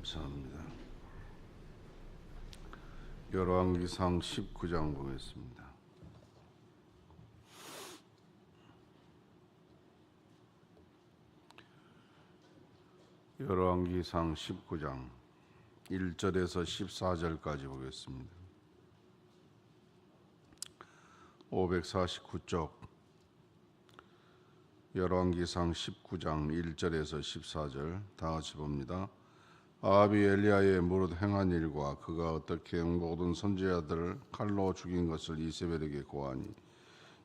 감사합니다. 열왕기상 19장 보겠습니다. 열왕기상 19장 1절에서 14절까지 보겠습니다. 549쪽 열왕기상 19장 1절에서 14절 다 같이 봅니다. 아합이 엘리야의 무릇 행한 일과 그가 어떻게 모든 선지자들을 칼로 죽인 것을 이세벨에게 고하니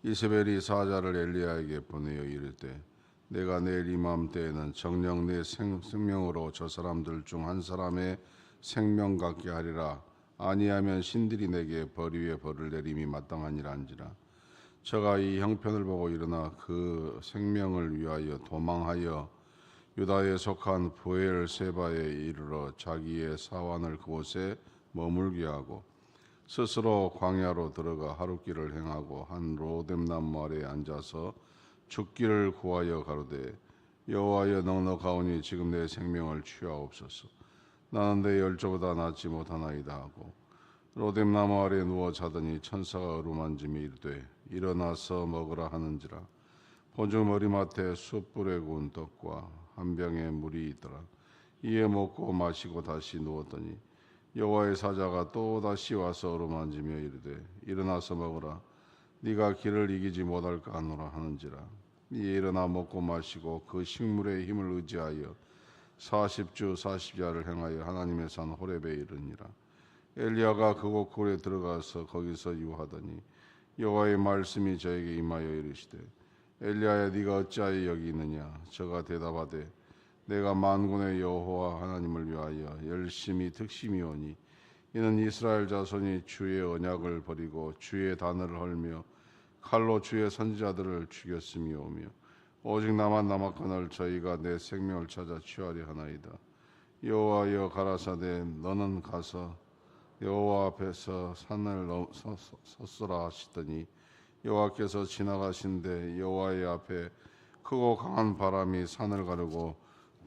이세벨이 사자를 엘리야에게 보내어 이르되 내가 내일 이맘때에는 정녕 내 생명으로 저 사람들 중 한 사람의 생명 갖게 하리라. 아니하면 신들이 내게 벌 위에 벌을 내림이 마땅하니라 한지라. 저가 이 형편을 보고 일어나 그 생명을 위하여 도망하여 유다에 속한 브엘세바에 이르러 자기의 사환을 그곳에 머물게 하고 스스로 광야로 들어가 하룻길을 행하고 한 로뎀나무 아래에 앉아서 죽기를 구하여 가로되 여호와여 넉넉하오니 지금 내 생명을 취하옵소서. 나는 내 열조보다 낫지 못하나이다 하고 로뎀나무 아래에 누워 자더니 천사가 어루만지며 이르되 일어나서 먹으라 하는지라. 본즉 머리맡에 숯불에 구운 떡과 한 병에 물이 있더라. 이에 먹고 마시고 다시 누웠더니 여호와의 사자가 또 다시 와서 어루만지며 이르되 일어나서 먹으라. 네가 길을 이기지 못할까 하노라 하는지라. 이에 일어나 먹고 마시고 그 식물의 힘을 의지하여 40주 40야를 행하여 하나님의 산 호렙에 이르니라. 엘리야가 그곳 굴에 들어가서 거기서 유하더니 여호와의 말씀이 저에게 임하여 이르시되 엘리야야 네가 어찌하여 여기 있느냐. 저가 대답하되 내가 만군의 여호와 하나님을 위하여 열심히 특심이오니 이는 이스라엘 자손이 주의 언약을 버리고 주의 단을 헐며 칼로 주의 선지자들을 죽였음이오며 오직 나만 남았거늘 저희가 내 생명을 찾아 취하려 하나이다. 여호와여 가라사대 너는 가서 여호와 앞에서 산을 섰으라 하시더니 여호와께서 지나가신데 여호와의 앞에 크고 강한 바람이 산을 가르고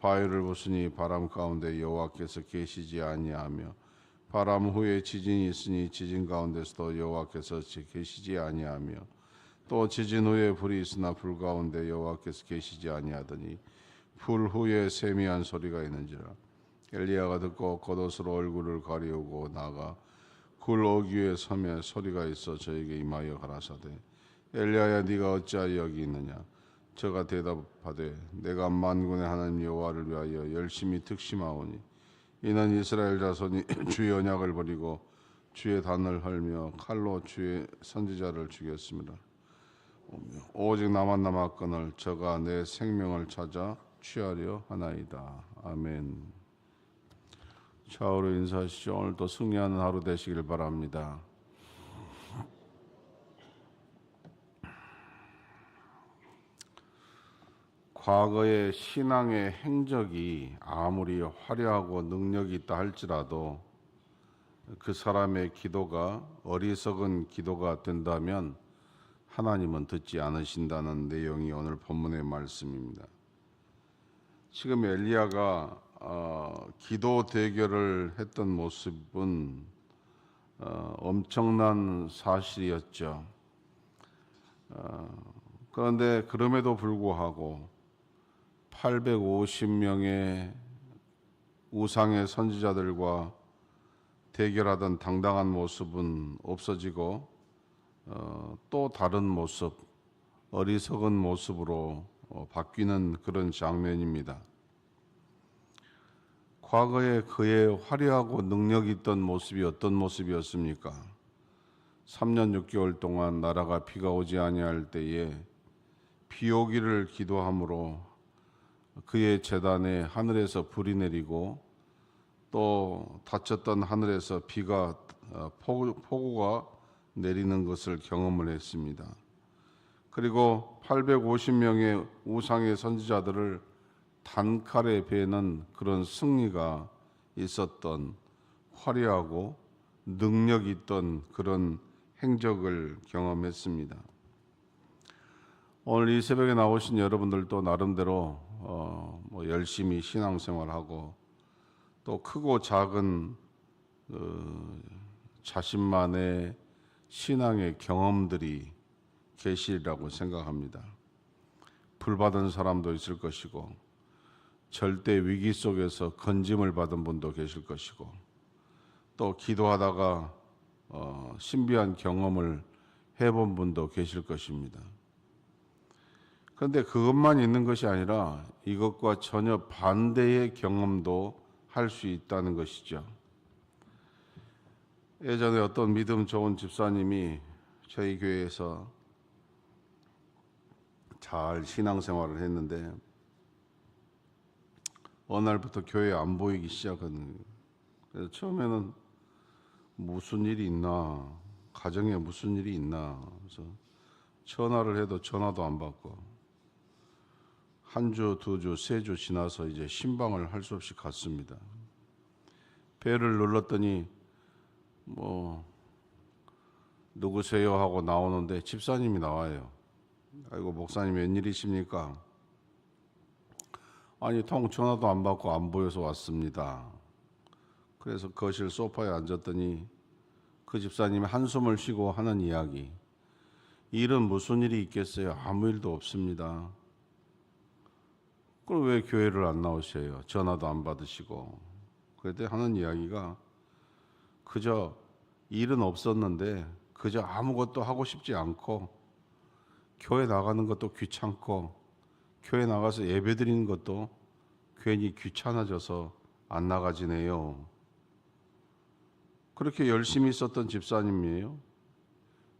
바위를 부수니 바람 가운데 여호와께서 계시지 아니하며 바람 후에 지진이 있으니 지진 가운데서도 여호와께서 계시지 아니하며 또 지진 후에 불이 있으나 불 가운데 여호와께서 계시지 아니하더니 불 후에 세미한 소리가 있는지라. 엘리야가 듣고 겉옷으로 얼굴을 가리우고 나가 굴 어귀에 섬에 소리가 있어 저에게 임하여 가라사대 엘리야야 네가 어찌하여 여기 있느냐. 저가 대답하되 내가 만군의 하나님 여호와를 위하여 열심히 특심하오니 이는 이스라엘 자손이 주의 언약을 버리고 주의 단을 헐며 칼로 주의 선지자를 죽였습니다. 오직 나만 남았거늘 저가 내 생명을 찾아 취하려 하나이다. 아멘. 좌우로 인사하시죠. 오늘도 승리하는 하루 되시길 바랍니다. 과거의 신앙의 행적이 아무리 화려하고 능력이 있다 할지라도 그 사람의 기도가 어리석은 기도가 된다면 하나님은 듣지 않으신다는 내용이 오늘 본문의 말씀입니다. 지금 엘리야가 기도 대결을 했던 모습은 엄청난 사실이었죠. 그런데 그럼에도 불구하고 850명의 우상의 선지자들과 대결하던 당당한 모습은 없어지고 또 다른 모습, 어리석은 모습으로 바뀌는 그런 장면입니다. 과거에 그의 화려하고 능력이 있던 모습이 어떤 모습이었습니까? 3년 6개월 동안 나라가 비가 오지 아니할 때에 비 오기를 기도함으로 그의 제단에 하늘에서 불이 내리고 또 닫혔던 하늘에서 비가 폭우가 내리는 것을 경험을 했습니다. 그리고 850명의 우상의 선지자들을 단칼에 베는 그런 승리가 있었던 화려하고 능력 있던 그런 행적을 경험했습니다. 오늘 이 새벽에 나오신 여러분들도 나름대로 열심히 신앙생활하고 또 크고 작은 자신만의 신앙의 경험들이 계시리라고 생각합니다. 불받은 사람도 있을 것이고 절대 위기 속에서 건짐을 받은 분도 계실 것이고 또 기도하다가 신비한 경험을 해본 분도 계실 것입니다. 그런데 그것만 있는 것이 아니라 이것과 전혀 반대의 경험도 할 수 있다는 것이죠. 예전에 어떤 믿음 좋은 집사님이 저희 교회에서 잘 신앙생활을 했는데 어느 날부터 교회에 안 보이기 시작하는 거예요. 그래서 처음에는 무슨 일이 있나, 가정에 무슨 일이 있나, 그래서 전화를 해도 전화도 안 받고 한 주, 두 주, 세 주 지나서 이제 신방을 할 수 없이 갔습니다. 벨을 눌렀더니 누구세요 하고 나오는데 집사님이 나와요. 아이고 목사님 웬일이십니까? 아니 통 전화도 안 받고 안 보여서 왔습니다. 그래서 거실 소파에 앉았더니 그 집사님이 한숨을 쉬고 하는 이야기. 일은 무슨 일이 있겠어요? 아무 일도 없습니다. 그럼 왜 교회를 안 나오세요? 전화도 안 받으시고. 그때 하는 이야기가 그저 일은 없었는데 그저 아무것도 하고 싶지 않고 교회 나가는 것도 귀찮고 교회 나가서 예배 드리는 것도 괜히 귀찮아져서 안 나가지네요. 그렇게 열심히 있었던 집사님이에요.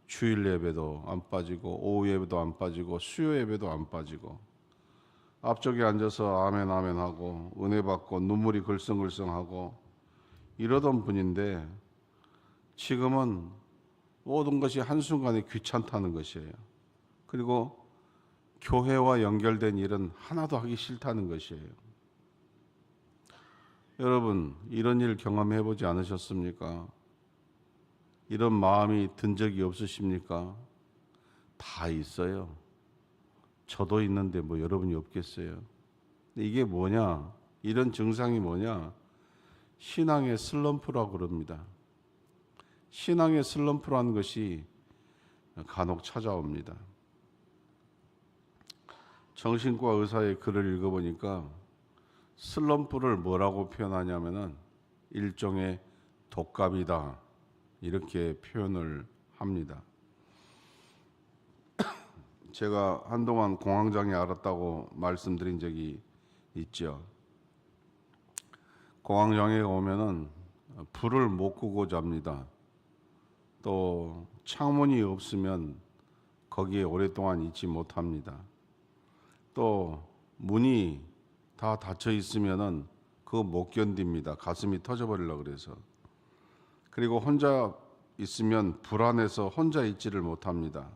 주일 예배도 안 빠지고 오후 예배도 안 빠지고 수요 예배도 안 빠지고 앞쪽에 앉아서 아멘 아멘 하고 은혜 받고 눈물이 글썽글썽하고 이러던 분인데 지금은 모든 것이 한순간에 귀찮다는 것이에요. 그리고 교회와 연결된 일은 하나도 하기 싫다는 것이에요. 여러분 이런 일 경험해 보지 않으셨습니까? 이런 마음이 든 적이 없으십니까? 다 있어요. 저도 있는데 뭐 여러분이 없겠어요? 근데 이게 뭐냐? 이런 증상이 뭐냐? 신앙의 슬럼프라고 그럽니다. 신앙의 슬럼프라는 것이 간혹 찾아옵니다. 정신과 의사의 글을 읽어보니까 슬럼프를 뭐라고 표현하냐면은 일종의 독감이다 이렇게 표현을 합니다. 제가 한동안 공황장애 앓았다고 말씀드린 적이 있죠. 공황장애가 오면은 불을 못 끄고 잡니다. 또 창문이 없으면 거기에 오랫동안 있지 못합니다. 또 문이 다 닫혀 있으면은 그거 못 견딥니다. 가슴이 터져버리려고 그래서. 그리고 혼자 있으면 불안해서 혼자 있지를 못합니다.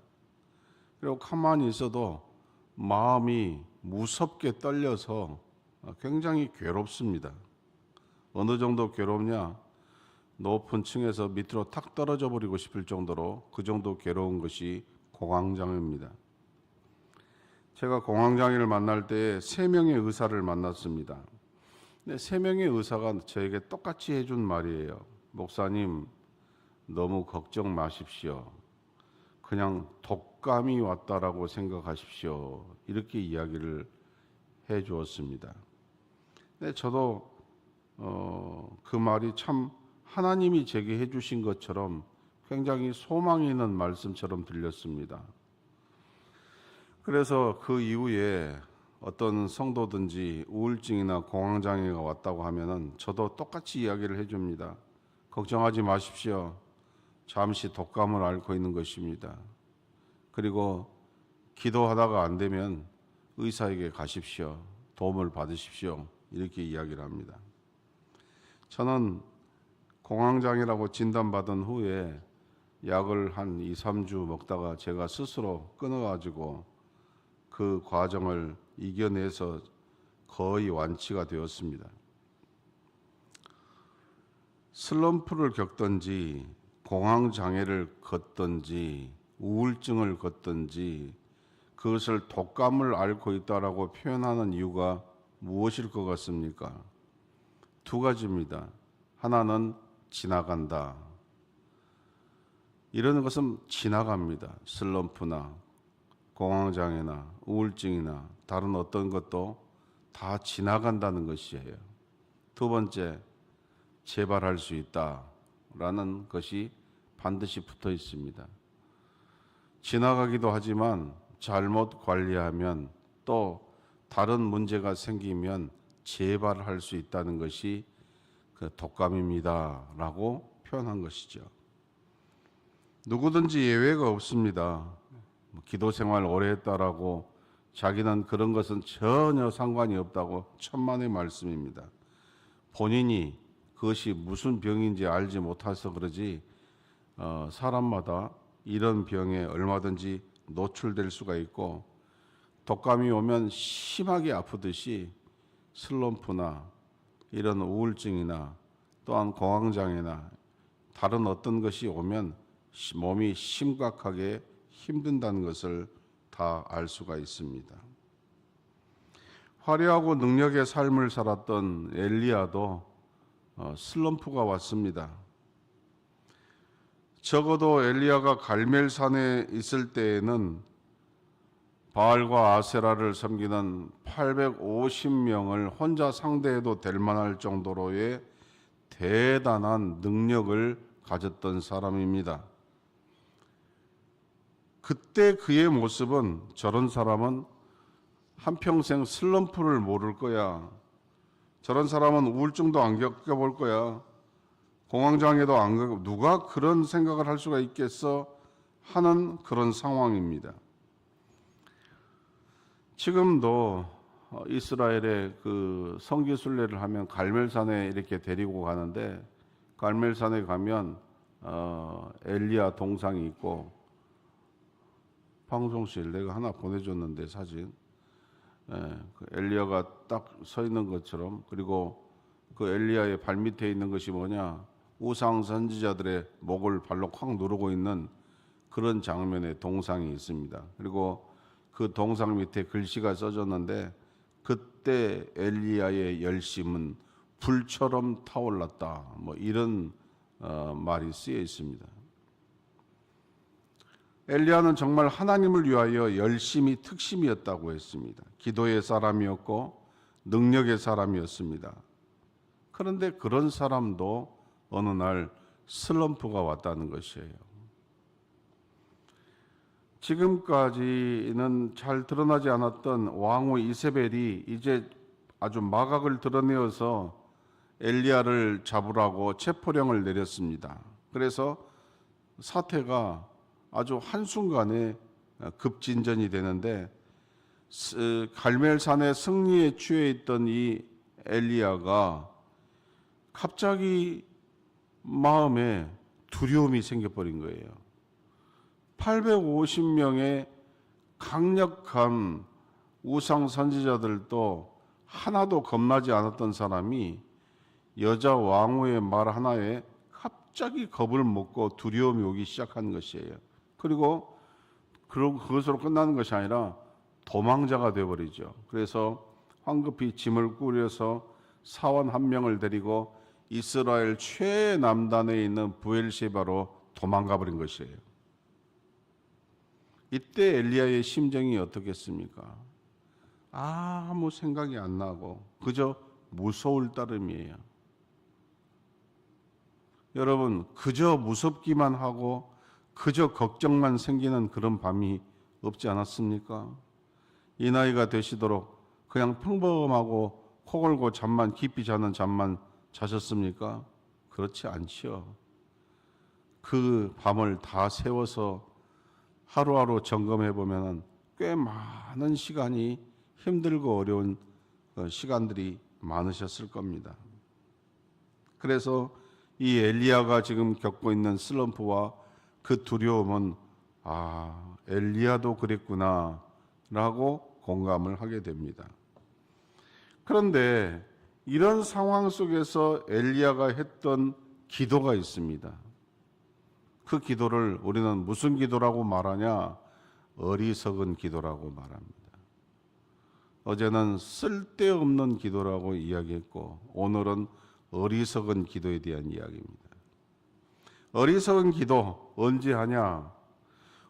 그리고 가만히 있어도 마음이 무섭게 떨려서 굉장히 괴롭습니다. 어느 정도 괴롭냐? 높은 층에서 밑으로 탁 떨어져 버리고 싶을 정도로 그 정도 괴로운 것이 공황장애입니다. 제가 공황장애를 만날 때 3명의 의사를 만났습니다. 근데 3명의 의사가 저에게 똑같이 해준 말이에요. 목사님, 너무 걱정 마십시오. 그냥 독감이 왔다라고 생각하십시오. 이렇게 이야기를 해 주었습니다. 근데 저도 그 말이 참 하나님이 제게 해 주신 것처럼 굉장히 소망이 있는 말씀처럼 들렸습니다. 그래서 그 이후에 어떤 성도든지 우울증이나 공황장애가 왔다고 하면은 저도 똑같이 이야기를 해줍니다. 걱정하지 마십시오. 잠시 독감을 앓고 있는 것입니다. 그리고 기도하다가 안 되면 의사에게 가십시오. 도움을 받으십시오. 이렇게 이야기를 합니다. 저는 공황장애라고 진단받은 후에 약을 한 2, 3주 먹다가 제가 스스로 끊어가지고 그 과정을 이겨내서 거의 완치가 되었습니다. 슬럼프를 겪든지 공황장애를 걷든지 우울증을 걷든지 그것을 독감을 앓고 있다라고 표현하는 이유가 무엇일 것 같습니까? 두 가지입니다. 하나는 지나간다. 이런 것은 지나갑니다. 슬럼프나 공황장애나 우울증이나 다른 어떤 것도 다 지나간다는 것이에요. 두 번째, 재발할 수 있다라는 것이 반드시 붙어 있습니다. 지나가기도 하지만 잘못 관리하면 또 다른 문제가 생기면 재발할 수 있다는 것이 그 독감입니다라고 표현한 것이죠. 누구든지 예외가 없습니다. 기도 생활 오래 했다라고 자기는 그런 것은 전혀 상관이 없다고 천만의 말씀입니다. 본인이 그것이 무슨 병인지 알지 못해서 그러지 사람마다 이런 병에 얼마든지 노출될 수가 있고 독감이 오면 심하게 아프듯이 슬럼프나 이런 우울증이나 또한 공황장애나 다른 어떤 것이 오면 몸이 심각하게 힘든다는 것을 다 알 수가 있습니다. 화려하고 능력의 삶을 살았던 엘리야도 슬럼프가 왔습니다. 적어도 엘리야가 갈멜산에 있을 때에는 바알과 아세라를 섬기는 850명을 혼자 상대해도 될 만할 정도로의 대단한 능력을 가졌던 사람입니다. 그때 그의 모습은 저런 사람은 한평생 슬럼프를 모를 거야. 저런 사람은 우울증도 안 겪어볼 거야. 공황장애도 안 겪어. 누가 그런 생각을 할 수가 있겠어? 하는 그런 상황입니다. 지금도 이스라엘의 그 성지순례를 하면 갈멜산에 이렇게 데리고 가는데 갈멜산에 가면 엘리야 동상이 있고 방송실 내가 하나 보내줬는데 사진 그 엘리야가 딱 서 있는 것처럼 그리고 그 엘리야의 발밑에 있는 것이 뭐냐 우상 선지자들의 목을 발로 콱 누르고 있는 그런 장면의 동상이 있습니다. 그리고 그 동상 밑에 글씨가 써졌는데 그때 엘리야의 열심은 불처럼 타올랐다. 뭐 이런 말이 쓰여 있습니다. 엘리야는 정말 하나님을 위하여 열심이 특심이었다고 했습니다. 기도의 사람이었고 능력의 사람이었습니다. 그런데 그런 사람도 어느 날 슬럼프가 왔다는 것이에요. 지금까지는 잘 드러나지 않았던 왕후 이세벨이 이제 아주 마각을 드러내어서 엘리야를 잡으라고 체포령을 내렸습니다. 그래서 사태가 아주 한순간에 급진전이 되는데 갈멜산의 승리에 취해 있던 이 엘리야가 갑자기 마음에 두려움이 생겨버린 거예요. 850명의 강력한 우상 선지자들도 하나도 겁나지 않았던 사람이 여자 왕후의 말 하나에 갑자기 겁을 먹고 두려움이 오기 시작한 것이에요. 그리고 그것으로 끝나는 것이 아니라 도망자가 되어버리죠. 그래서 황급히 짐을 꾸려서 사원 한 명을 데리고 이스라엘 최남단에 있는 부엘셰바로 도망가 버린 것이에요. 이때 엘리야의 심정이 어떻겠습니까? 아무 생각이 안 나고 그저 무서울 따름이에요. 여러분, 그저 무섭기만 하고 그저 걱정만 생기는 그런 밤이 없지 않았습니까? 이 나이가 되시도록 그냥 평범하고 코 골고 잠만 깊이 자는 잠만 자셨습니까? 그렇지 않지요. 그 밤을 다 세워서 하루하루 점검해 보면 꽤 많은 시간이 힘들고 어려운 시간들이 많으셨을 겁니다. 그래서 이 엘리야가 지금 겪고 있는 슬럼프와 그 두려움은 엘리야도 그랬구나 라고 공감을 하게 됩니다. 그런데 이런 상황 속에서 엘리야가 했던 기도가 있습니다. 그 기도를 우리는 무슨 기도라고 말하냐? 어리석은 기도라고 말합니다. 어제는 쓸데없는 기도라고 이야기했고 오늘은 어리석은 기도에 대한 이야기입니다. 어리석은 기도 언제 하냐?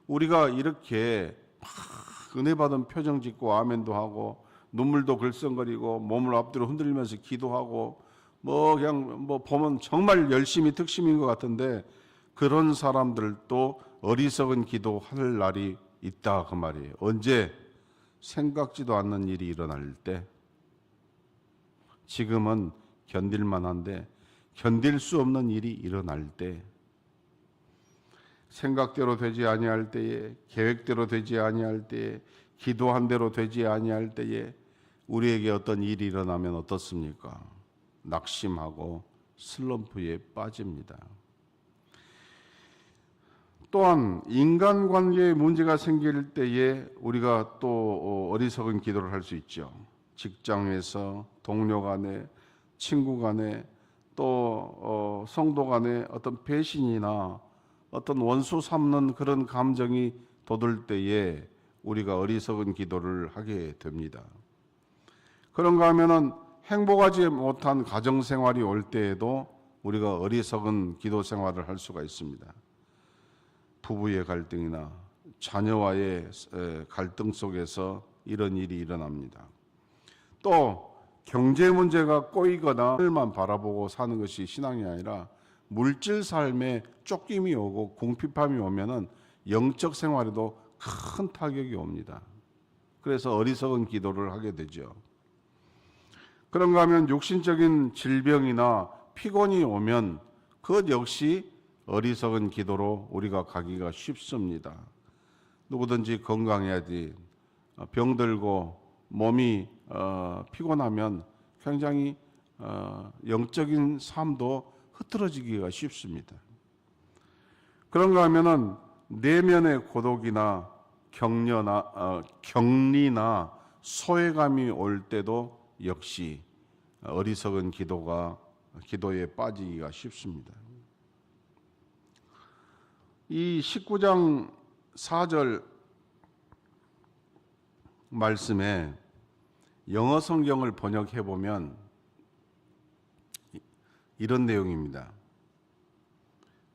우리가 이렇게 막 은혜 받은 표정 짓고 아멘도 하고 눈물도 글썽거리고 몸을 앞뒤로 흔들면서 기도하고 그냥 보면 정말 열심히 특심인 것 같은데, 그런 사람들도 어리석은 기도 할 날이 있다 그 말이에요. 언제? 생각지도 않는 일이 일어날 때. 지금은 견딜만 한데 견딜 수 없는 일이 일어날 때, 생각대로 되지 아니할 때에, 계획대로 되지 아니할 때에, 기도한 대로 되지 아니할 때에 우리에게 어떤 일이 일어나면 어떻습니까? 낙심하고 슬럼프에 빠집니다. 또한 인간관계에 문제가 생길 때에 우리가 또 어리석은 기도를 할 수 있죠. 직장에서 동료 간에, 친구 간에, 또 성도 간에 어떤 배신이나 어떤 원수 삼는 그런 감정이 돋을 때에 우리가 어리석은 기도를 하게 됩니다. 그런가 하면은 행복하지 못한 가정생활이 올 때에도 우리가 어리석은 기도 생활을 할 수가 있습니다. 부부의 갈등이나 자녀와의 갈등 속에서 이런 일이 일어납니다. 또 경제 문제가 꼬이거나 하늘만 바라보고 사는 것이 신앙이 아니라 물질 삶에 쫓김이 오고 궁핍함이 오면은 영적 생활에도 큰 타격이 옵니다. 그래서 어리석은 기도를 하게 되죠. 그런가 하면 육신적인 질병이나 피곤이 오면 그것 역시 어리석은 기도로 우리가 가기가 쉽습니다. 누구든지 건강해야지, 병들고 몸이 피곤하면 굉장히 영적인 삶도 흐트러지기가 쉽습니다. 그런가 하면은 내면의 고독이나 격리나 소외감이 올 때도 역시 어리석은 기도에 빠지기가 쉽습니다. 이 19장 4절 말씀에 영어 성경을 번역해 보면 이런 내용입니다.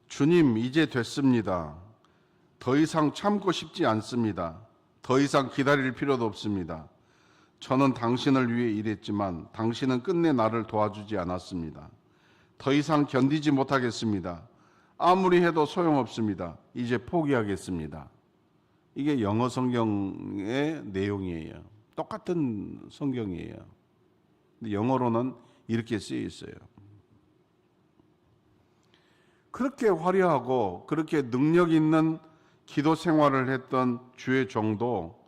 주님, 이제 됐습니다. 더 이상 참고 싶지 않습니다. 더 이상 기다릴 필요도 없습니다. 저는 당신을 위해 일했지만 당신은 끝내 나를 도와주지 않았습니다. 더 이상 견디지 못하겠습니다. 아무리 해도 소용없습니다. 이제 포기하겠습니다. 이게 영어 성경의 내용이에요. 똑같은 성경이에요. 근데 영어로는 이렇게 쓰여 있어요. 그렇게 화려하고 그렇게 능력 있는 기도 생활을 했던 주의 종도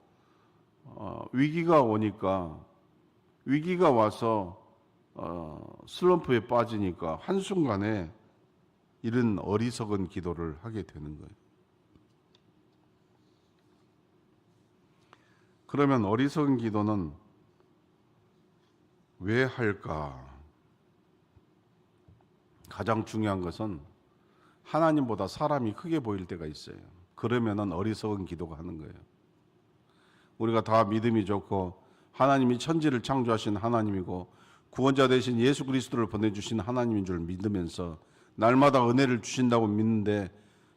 위기가 오니까, 위기가 와서 슬럼프에 빠지니까 한순간에 이런 어리석은 기도를 하게 되는 거예요. 그러면 어리석은 기도는 왜 할까? 가장 중요한 것은 하나님보다 사람이 크게 보일 때가 있어요. 그러면은 어리석은 기도가 하는 거예요. 우리가 다 믿음이 좋고 하나님이 천지를 창조하신 하나님이고 구원자 되신 예수 그리스도를 보내주신 하나님인 줄 믿으면서 날마다 은혜를 주신다고 믿는데,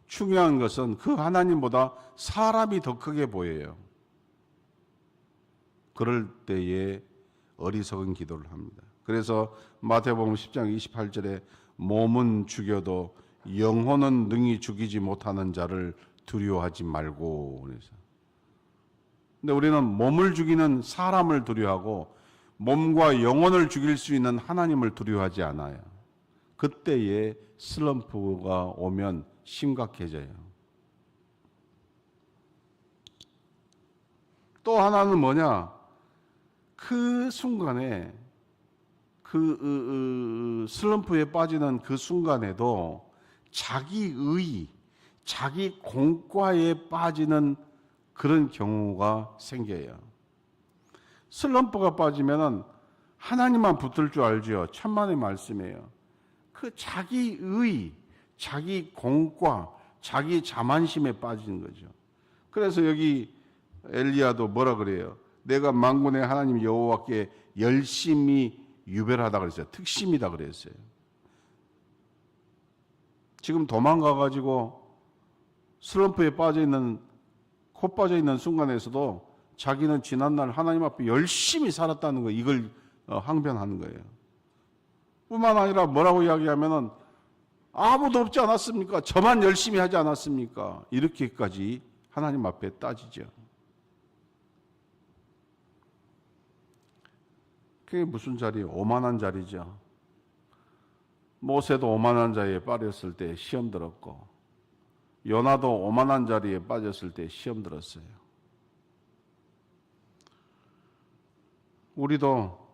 중요한 것은 그 하나님보다 사람이 더 크게 보여요. 그럴 때에 어리석은 기도를 합니다. 그래서 마태복음 10장 28절에 몸은 죽여도 영혼은 능히 죽이지 못하는 자를 두려워하지 말고. 그래서 근데 우리는 몸을 죽이는 사람을 두려워하고 몸과 영혼을 죽일 수 있는 하나님을 두려워하지 않아요. 그때에 슬럼프가 오면 심각해져요. 또 하나는 뭐냐? 그 순간에 슬럼프에 빠지는 그 순간에도 자기 공과에 빠지는 그런 경우가 생겨요. 슬럼프가 빠지면은 하나님만 붙들 줄 알죠. 천만의 말씀이에요. 그 자기 공과, 자기 자만심에 빠지는 거죠. 그래서 여기 엘리야도 뭐라 그래요? 내가 만군의 하나님 여호와께 열심히 유별하다 그랬어요. 특심이다 그랬어요. 지금 도망가가지고 슬럼프에 빠져있는, 코 빠져있는 순간에서도 자기는 지난날 하나님 앞에 열심히 살았다는 거, 이걸 항변하는 거예요. 뿐만 아니라 뭐라고 이야기하면은 아무도 없지 않았습니까? 저만 열심히 하지 않았습니까? 이렇게까지 하나님 앞에 따지죠. 그게 무슨 자리예요? 오만한 자리죠. 모세도 오만한 자리에 빠졌을 때 시험 들었고, 요나도 오만한 자리에 빠졌을 때 시험 들었어요. 우리도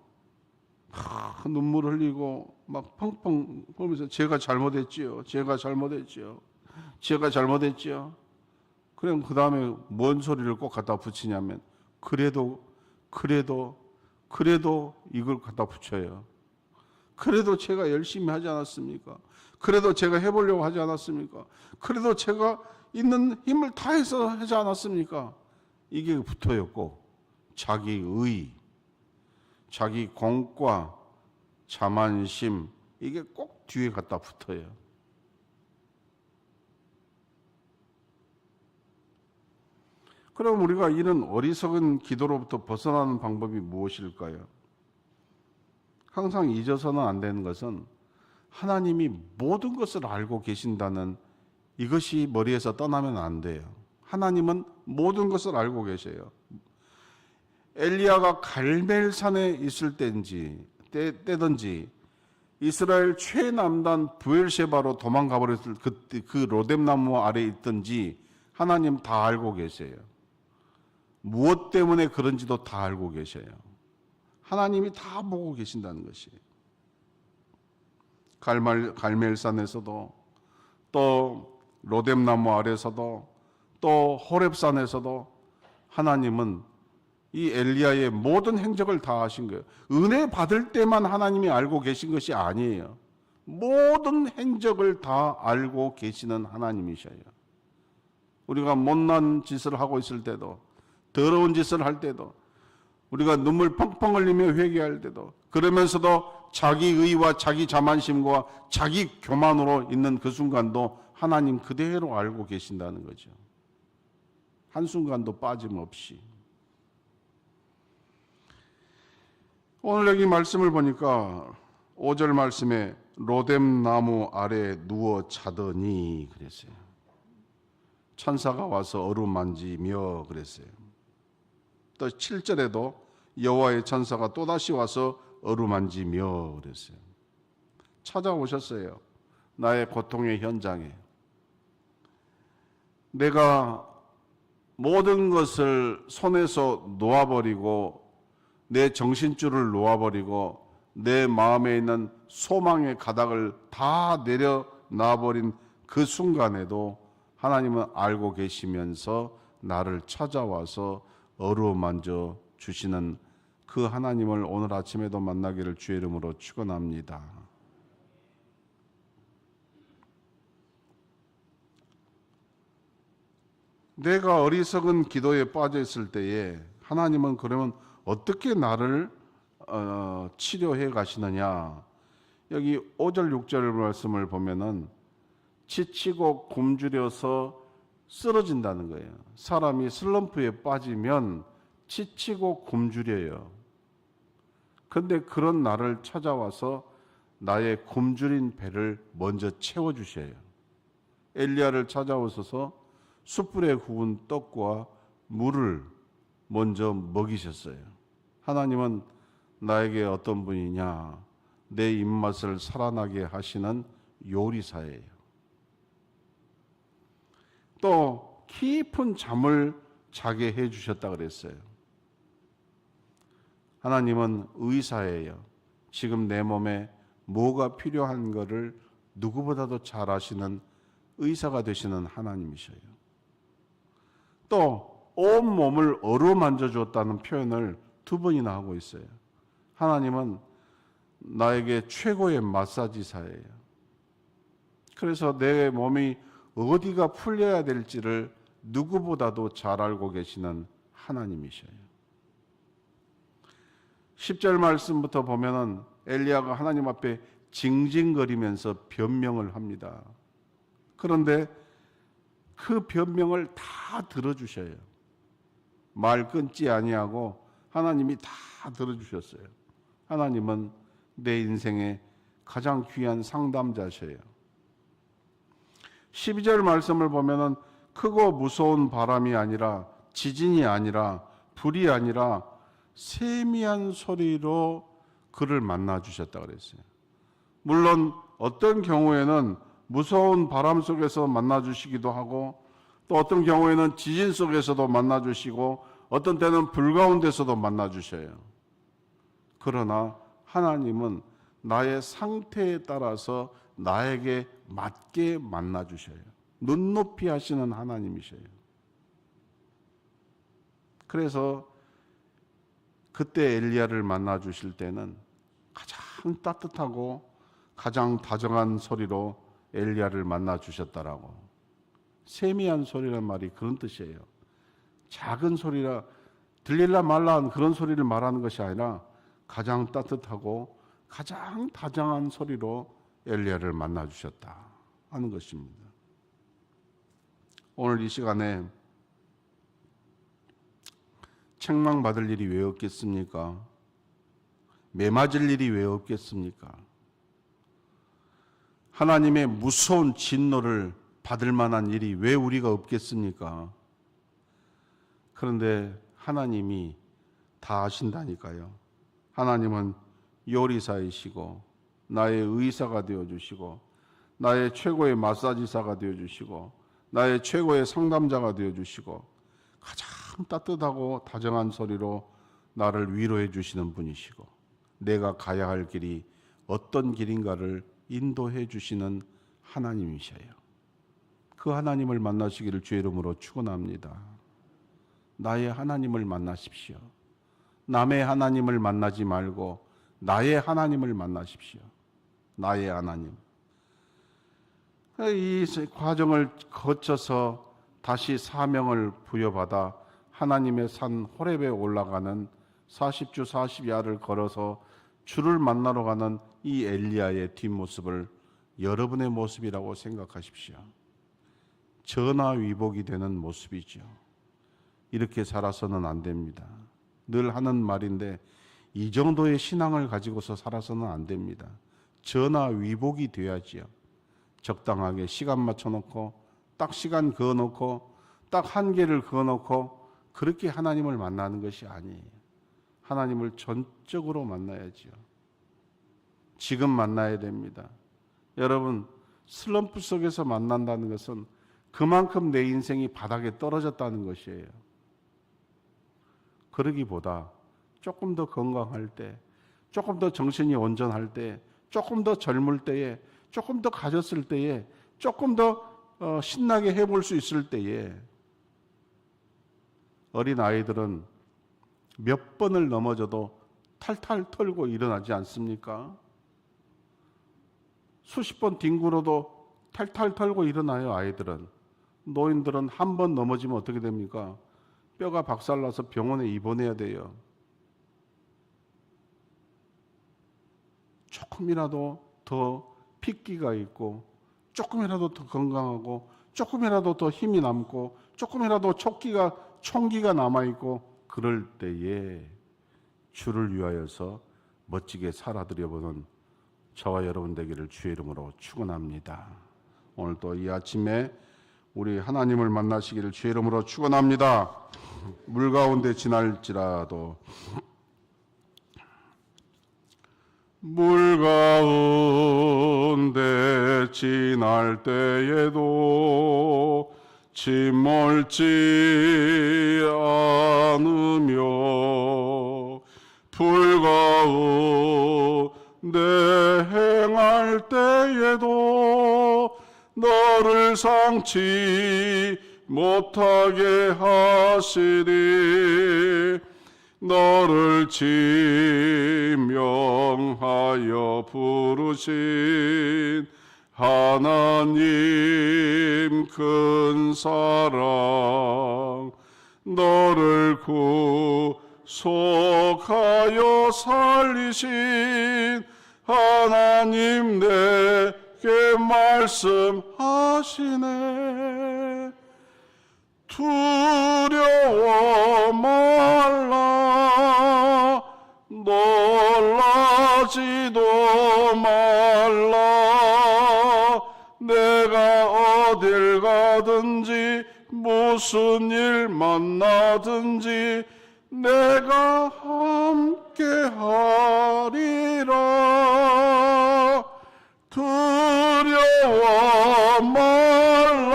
막 눈물 흘리고 막 펑펑 보면서 제가 잘못했지요. 제가 잘못했지요. 제가 잘못했지요. 그럼 그 다음에 뭔 소리를 꼭 갖다 붙이냐면 그래도 이걸 갖다 붙여요. 그래도 제가 열심히 하지 않았습니까? 그래도 제가 해보려고 하지 않았습니까? 그래도 제가 있는 힘을 다해서 하지 않았습니까? 이게 붙어요. 꼭 자기 의, 자기 공과 자만심, 이게 꼭 뒤에 갖다 붙어요. 그럼 우리가 이런 어리석은 기도로부터 벗어나는 방법이 무엇일까요? 항상 잊어서는 안 되는 것은 하나님이 모든 것을 알고 계신다는 이것이 머리에서 떠나면 안 돼요. 하나님은 모든 것을 알고 계셔요. 엘리야가 갈멜산에 있을 때든지 이스라엘 최남단 부엘셰바로 도망가 버렸을 그 로뎀나무 아래에 있든지 하나님 다 알고 계세요. 무엇 때문에 그런지도 다 알고 계셔요. 하나님이 다 보고 계신다는 것이에요. 갈멜산에서도 또 로뎀나무 아래서도 또 호렙산에서도 하나님은 이 엘리야의 모든 행적을 다 아신 거예요. 은혜 받을 때만 하나님이 알고 계신 것이 아니에요. 모든 행적을 다 알고 계시는 하나님이셔요. 우리가 못난 짓을 하고 있을 때도, 더러운 짓을 할 때도, 우리가 눈물 펑펑 흘리며 회개할 때도, 그러면서도 자기 의와 자기 자만심과 자기 교만으로 있는 그 순간도 하나님 그대로 알고 계신다는 거죠. 한순간도 빠짐없이. 오늘 여기 말씀을 보니까 5절 말씀에 로뎀나무 아래 누워 자더니 그랬어요. 천사가 와서 어루만지며 그랬어요. 또 7절에도 여호와의 천사가 또다시 와서 어루만지며 그랬어요. 찾아오셨어요. 나의 고통의 현장에. 내가 모든 것을 손에서 놓아버리고 내 정신줄을 놓아버리고 내 마음에 있는 소망의 가닥을 다 내려놔버린 그 순간에도 하나님은 알고 계시면서 나를 찾아와서 어루만져 주시는 그 하나님을 오늘 아침에도 만나기를 주의 이름으로 축원합니다. 내가 어리석은 기도에 빠져 있을 때에 하나님은 그러면 어떻게 나를 치료해 가시느냐? 여기 5절 6절 말씀을 보면은 지치고 굶주려서 쓰러진다는 거예요. 사람이 슬럼프에 빠지면 지치고 굶주려요. 근데 그런 나를 찾아와서 나의 굶주린 배를 먼저 채워주셔요. 엘리야를 찾아오셔서 숯불에 구운 떡과 물을 먼저 먹이셨어요. 하나님은 나에게 어떤 분이냐? 내 입맛을 살아나게 하시는 요리사예요. 또 깊은 잠을 자게 해주셨다 그랬어요. 하나님은 의사예요. 지금 내 몸에 뭐가 필요한 것을 누구보다도 잘 아시는 의사가 되시는 하나님이셔요. 또 온 몸을 어루만져 주었다는 표현을 2번이나 하고 있어요. 하나님은 나에게 최고의 마사지사예요. 그래서 내 몸이 어디가 풀려야 될지를 누구보다도 잘 알고 계시는 하나님이셔요. 10절 말씀부터 보면은 엘리야가 하나님 앞에 징징거리면서 변명을 합니다. 그런데 그 변명을 다 들어주셔요. 말 끊지 아니하고 하나님이 다 들어주셨어요. 하나님은 내 인생의 가장 귀한 상담자셔요. 12절 말씀을 보면은 크고 무서운 바람이 아니라 지진이 아니라 불이 아니라 세미한 소리로 그를 만나 주셨다 그랬어요. 물론 어떤 경우에는 무서운 바람 속에서 만나 주시기도 하고 또 어떤 경우에는 지진 속에서도 만나 주시고 어떤 때는 불 가운데서도 만나 주셔요. 그러나 하나님은 나의 상태에 따라서 나에게 맞게 만나 주셔요. 눈높이 하시는 하나님이셔요. 그래서 그때 엘리야를 만나 주실 때는 가장 따뜻하고 가장 다정한 소리로 엘리야를 만나 주셨다라고. 세미한 소리란 말이 그런 뜻이에요. 작은 소리라 들릴라 말라 하는 그런 소리를 말하는 것이 아니라 가장 따뜻하고 가장 다정한 소리로 엘리야를 만나 주셨다 하는 것입니다. 오늘 이 시간에 책망받을 일이 왜 없겠습니까? 매맞을 일이 왜 없겠습니까? 하나님의 무서운 진노를 받을 만한 일이 왜 우리가 없겠습니까? 그런데 하나님이 다 아신다니까요. 하나님은 요리사이시고 나의 의사가 되어주시고 나의 최고의 마사지사가 되어주시고 나의 최고의 상담자가 되어주시고 가장 따뜻하고 다정한 소리로 나를 위로해 주시는 분이시고 내가 가야 할 길이 어떤 길인가를 인도해 주시는 하나님이셔요. 그 하나님을 만나시기를 주의 이름으로 축원합니다. 나의 하나님을 만나십시오. 남의 하나님을 만나지 말고 나의 하나님을 만나십시오. 나의 하나님. 이 과정을 거쳐서 다시 사명을 부여받아 하나님의 산 호렙에 올라가는 40주 40야를 걸어서 주를 만나러 가는 이 엘리야의 뒷모습을 여러분의 모습이라고 생각하십시오. 전화위복이 되는 모습이죠. 이렇게 살아서는 안 됩니다. 늘 하는 말인데 이 정도의 신앙을 가지고서 살아서는 안 됩니다. 전화위복이 돼야지요. 적당하게 시간 맞춰놓고 딱 시간 그어놓고 딱 한계를 그어놓고 그렇게 하나님을 만나는 것이 아니에요. 하나님을 전적으로 만나야지요. 지금 만나야 됩니다. 여러분, 슬럼프 속에서 만난다는 것은 그만큼 내 인생이 바닥에 떨어졌다는 것이에요. 그러기보다 조금 더 건강할 때, 조금 더 정신이 온전할 때, 조금 더 젊을 때에, 조금 더 가졌을 때에, 조금 더 신나게 해볼 수 있을 때에 어린 아이들은 몇 번을 넘어져도 탈탈 털고 일어나지 않습니까? 수십 번 뒹굴어도 탈탈 털고 일어나요, 아이들은. 노인들은 한 번 넘어지면 어떻게 됩니까? 뼈가 박살나서 병원에 입원해야 돼요. 조금이라도 더 핏기가 있고 조금이라도 더 건강하고 조금이라도 더 힘이 남고 조금이라도 총기가 남아있고 그럴 때에 주를 위하여서 멋지게 살아드려보는 저와 여러분 되기를 주의 이름으로 축원합니다. 오늘 또 이 아침에 우리 하나님을 만나시기를 주의 이름으로 축원합니다. 물 가운데 지날지라도 물 가운데 지날 때에도 침몰지 않으며 불 가운데 행할 때에도 너를 상치 못하게 하시리 너를 지명하여 부르신 하나님 큰 사랑 너를 구속하여 살리신 하나님 내게 말씀하시네. 두려워 말라, 놀라지도 말라. 내가 어딜 가든지 무슨 일 만나든지 내가 함께 하리라. 두려워 말라,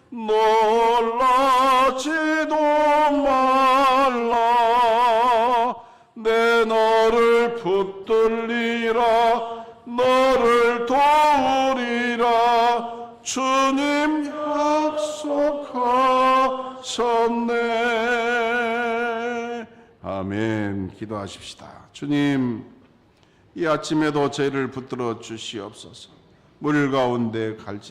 놀라지도 말라. 내 너를 붙들리라, 너를 도우리라. 주님 약속하셨네. 아멘. 기도하십시다. 주님, 이 아침에도 저희를 붙들어 주시옵소서. 물 가운데 갈지라